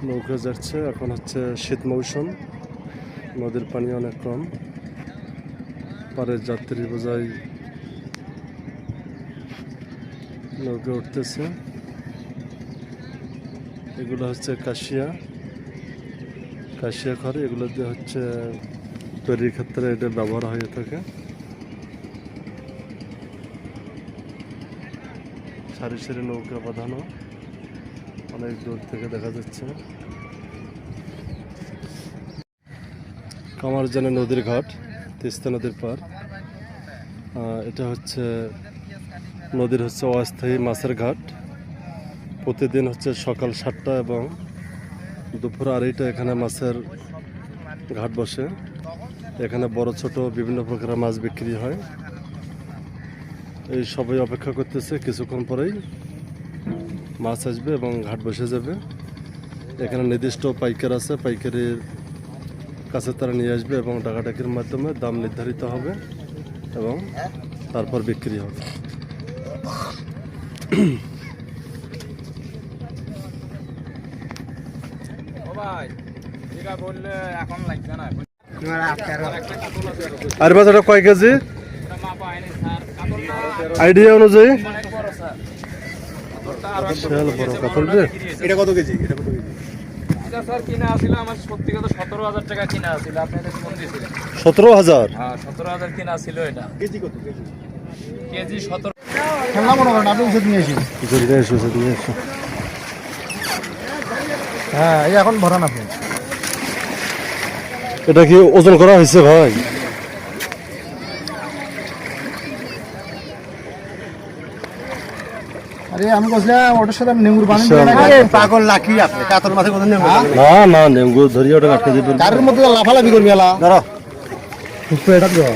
নৌকা যাচ্ছে। এখন হচ্ছে শীত মৌসুম, নদীর পানি অনেক কম। পাড়ের যাত্রী বোঝাই নৌকা উঠতেছে। এগুলো হচ্ছে কাশিয়া খড়, এগুলো দিয়ে হচ্ছে তৈরির ক্ষেত্রে এটা ব্যবহার হয়ে থাকে। সারি সারি নৌকা বাঁধানো, অনেক দূর থেকে দেখা যাচ্ছে। কামারজানে নদীর ঘাট, তিস্তা নদীর পার। এটা হচ্ছে নদীর হচ্ছে অস্থায়ী মাছের ঘাট। প্রতিদিন হচ্ছে সকাল 7টা এবং দুপুর 2:30 এখানে মাছের ঘাট বসে। এখানে বড় ছোট বিভিন্ন প্রকারের মাছ বিক্রি হয়। এই সবাই অপেক্ষা করতেছে, কিছুক্ষণ পরেই মাছ আসবে এবং ঘাট বসে যাবে। এখানে নির্দিষ্ট পাইকার আছে, পাইকারির কাছে তারা নিয়ে আসবে এবং ডাকাডাকির মাধ্যমে দাম নির্ধারিত হবে এবং তারপর বিক্রি হবে। আর বাজারটা কয় কেজি আইডিয়া অনুযায়ী? বড় কাতল রে, এটা কত কেজি? এটা কত কেজি? এটা স্যার কিনা আছিল আমার সত্যি কথা 17,000 টাকা কিনা আছিল। আপনাদের ফোন দিয়েছিলেন 17,000? হ্যাঁ 17,000 কিনা ছিল। এটা কেজি কত? KG KG 17। খেলনা মনে করেন আপনি ওষুধ নিয়ে আসি। নিয়ে এসো। হ্যাঁ এই এখন ভরান আপনি। এটা কি ওজন করা হয়েছে ভাই? আরে আমি কইছিলাম ওটার সাথে আমি নেঙ্গুর বানিয়ে দিই না। আরে পাগল নাকি আপনি? কাতল মাছে কত নেঙ্গুর? না না, নেঙ্গু ধরিয়ে ওটা কাটতে দিবেন। কারের মধ্যে লাফালাফি করবি এলা। দাঁড়াও। ফুটে এটা দাও।